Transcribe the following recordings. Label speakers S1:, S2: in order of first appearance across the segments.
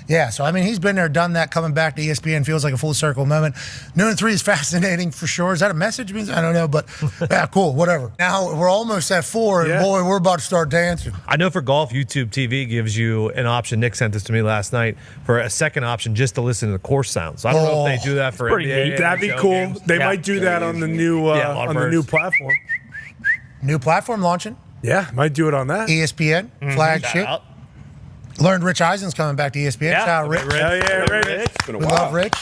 S1: Yeah, so I mean, he's been there, done that. Coming back to ESPN feels like a full circle moment. Noon 3 is fascinating for sure. Is that a message? I don't know, but yeah, cool, whatever. Now we're almost at 4, and boy, we're about to start dancing.
S2: I know for golf, YouTube TV gives you an option. Nick sent this to me last night for a second option just to listen to the course sounds. I don't know if they do that for NBA.
S3: That'd be cool.
S2: Games.
S3: They might do that on the new platform.
S1: New platform launching.
S3: Yeah, might do it on that.
S1: ESPN flagship. Learned Rich Eisen's coming back to ESPN. Shout out Rich.
S3: Hell yeah, Rich.
S1: We love Rich.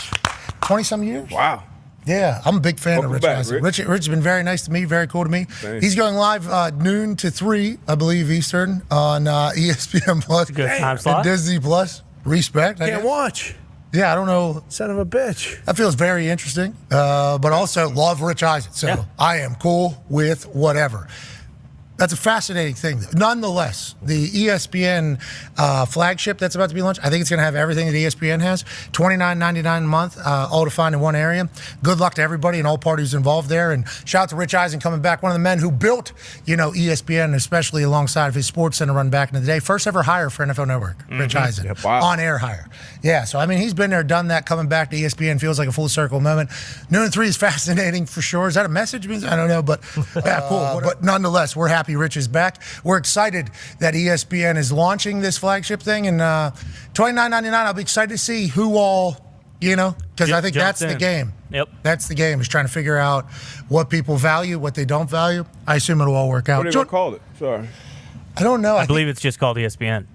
S1: 20-some years.
S4: Wow.
S1: Yeah, I'm a big fan of Rich Eisen. Rich has been very nice to me, very cool to me. Thanks. He's going live noon to 3, I believe, Eastern on ESPN Plus.
S5: Good time slot.
S1: And Disney Plus. Respect.
S3: Can't watch.
S1: Yeah, I don't know.
S3: Son of a bitch.
S1: That feels very interesting, but also love Rich Eisen. So I am cool with whatever. That's a fascinating thing. Nonetheless, the ESPN flagship that's about to be launched, I think it's going to have everything that ESPN has. $29.99 a month, all to find in one area. Good luck to everybody and all parties involved there. And shout out to Rich Eisen coming back, one of the men who built, ESPN, especially alongside of his Sports Center run back in the day. First ever hire for NFL Network, Rich Eisen.
S4: Yep. Wow.
S1: On-air hire. Yeah, so I mean, he's been there, done that. Coming back to ESPN feels like a full circle moment. Noon 3 is fascinating for sure. Is that a message? I don't know, but yeah, cool. But nonetheless, we're happy Rich is back. We're excited that ESPN is launching this flagship thing, and $29.99. I'll be excited to see who all, because I think that's the game.
S5: Yep.
S1: That's the game, is trying to figure out what people value, what they don't value. I assume it'll all work out.
S4: What are they going to call it? Sorry.
S1: I don't know.
S5: I believe it's just called ESPN.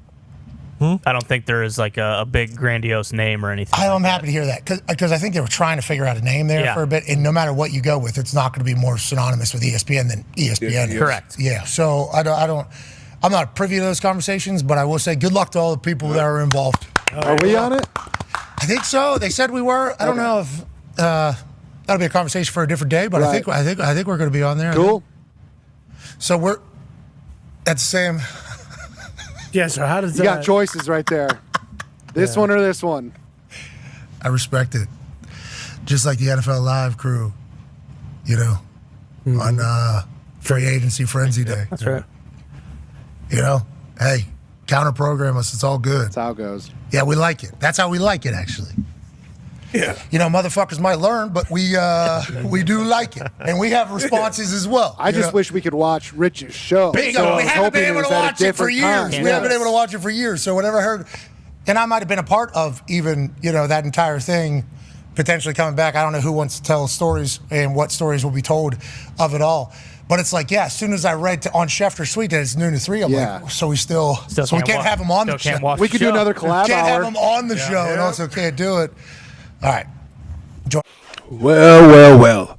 S5: I don't think there is like a big grandiose name or anything.
S1: I'm happy to hear that because I think they were trying to figure out a name there for a bit, and no matter what you go with, it's not going to be more synonymous with ESPN than ESPN.
S4: Yes.
S5: Correct.
S1: Yeah. So I'm not privy to those conversations, but I will say good luck to all the people that are involved.
S6: Are we on it?
S1: I think so. They said we were. I don't know if that'll be a conversation for a different day, but I think we're going to be on there.
S6: Cool.
S1: So we're at the same.
S3: Yeah, so how does
S6: you got choices right there. This one or this one.
S1: I respect it. Just like the NFL Live crew, on Free Agency Frenzy Day.
S5: That's right.
S1: Hey, counter program us. It's all good.
S6: That's how it goes.
S1: Yeah, we like it. That's how we like it, actually.
S4: Yeah.
S1: Motherfuckers might learn, but we do like it. And we have responses as well.
S6: I just wish we could watch Rich's show.
S1: Bingo. We haven't been able to watch it for years. We haven't been able to watch it for years. So whenever I heard, and I might have been a part of even, that entire thing potentially coming back. I don't know who wants to tell stories and what stories will be told of it all. But it's like, as soon as I read on Schefter Suite that it's noon to 3, I'm like, so we can't have him on the show.
S6: We could do another collab
S1: Can't
S6: hour.
S1: have him on the show and also can't do it. All right.
S7: Well,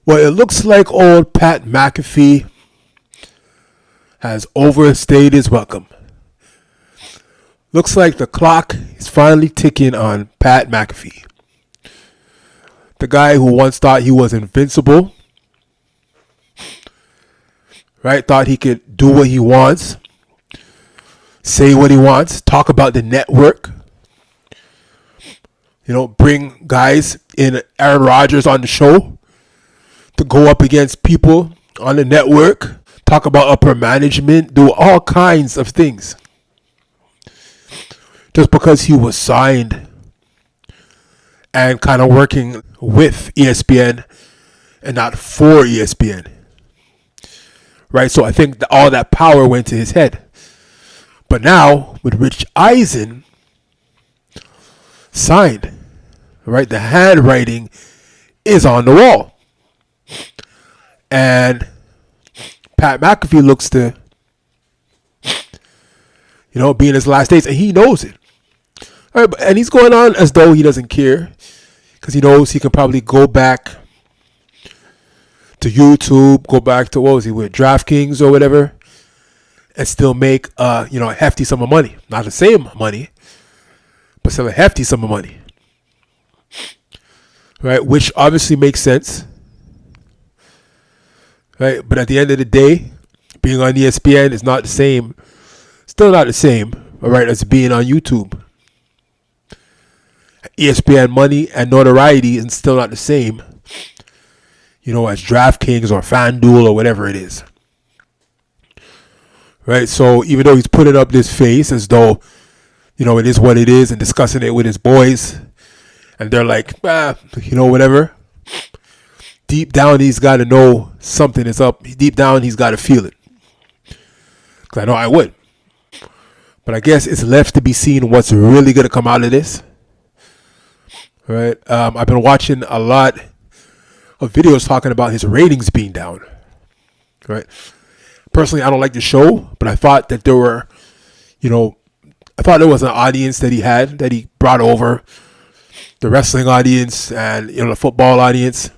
S7: it looks like old Pat McAfee has overstayed his welcome. Looks like the clock is finally ticking on Pat McAfee. The guy who once thought he was invincible, right? Thought he could do what he wants, say what he wants, talk about the network. Bring guys in Aaron Rodgers on the show to go up against people on the network, talk about upper management, do all kinds of things. Just because he was signed and kind of working with ESPN and not for ESPN. Right? So I think all that power went to his head. But now, with Rich Eisen signed, right? The handwriting is on the wall. And Pat McAfee looks to, be in his last days, and he knows it. All right, and he's going on as though he doesn't care, because he knows he can probably go back to YouTube, go back to, what was he with, DraftKings or whatever, and still make, a hefty sum of money. Not the same money, but still a hefty sum of money. Right, which obviously makes sense. Right, but at the end of the day, being on ESPN is not the same, still not the same, all right, as being on YouTube. ESPN money and notoriety is still not the same, as DraftKings or FanDuel or whatever it is. Right, so even though he's putting up this face as though, it is what it is, and discussing it with his boys, and they're like, whatever. Deep down, he's got to know something is up. Deep down, he's got to feel it. Because I know I would. But I guess it's left to be seen what's really going to come out of this. All right. I've been watching a lot of videos talking about his ratings being down. Right. Personally, I don't like the show, but I thought that there were, I thought there was an audience that he brought over, the wrestling audience and, the football audience,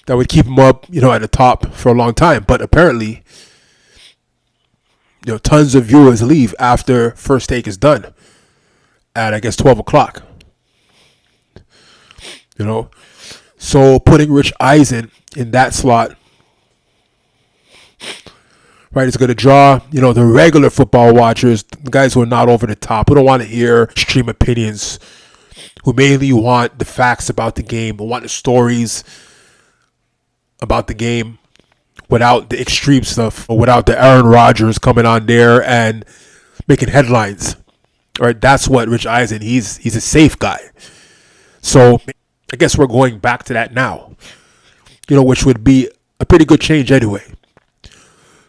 S7: that would keep him up, at the top for a long time. But apparently, tons of viewers leave after First Take is done at, I guess, 12 o'clock. So putting Rich Eisen in that slot, right, is going to draw, the regular football watchers, the guys who are not over the top, who don't want to hear extreme opinions, who mainly want the facts about the game, who want the stories about the game without the extreme stuff, or without the Aaron Rodgers coming on there and making headlines. All right, that's what Rich Eisen, he's a safe guy. So I guess we're going back to that now, which would be a pretty good change anyway.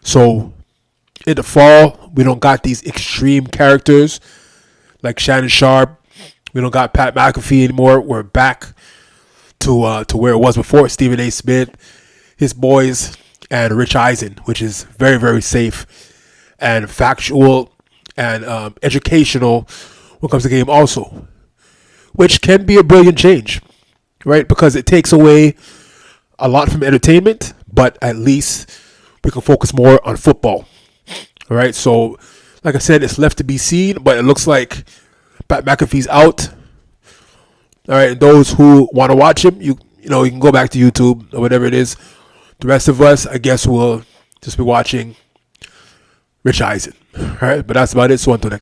S7: So in the fall, we don't got these extreme characters like Shannon Sharp. We don't got Pat McAfee anymore. We're back to where it was before. Stephen A. Smith, his boys, and Rich Eisen, which is very, very safe and factual and educational when it comes to the game also, which can be a brilliant change, right? Because it takes away a lot from entertainment, but at least we can focus more on football. All right. So, like I said, it's left to be seen, but it looks like Pat McAfee's out. All right. And those who want to watch him, you can go back to YouTube or whatever it is. The rest of us, I guess, will just be watching Rich Eisen. All right. But that's about it. So until next.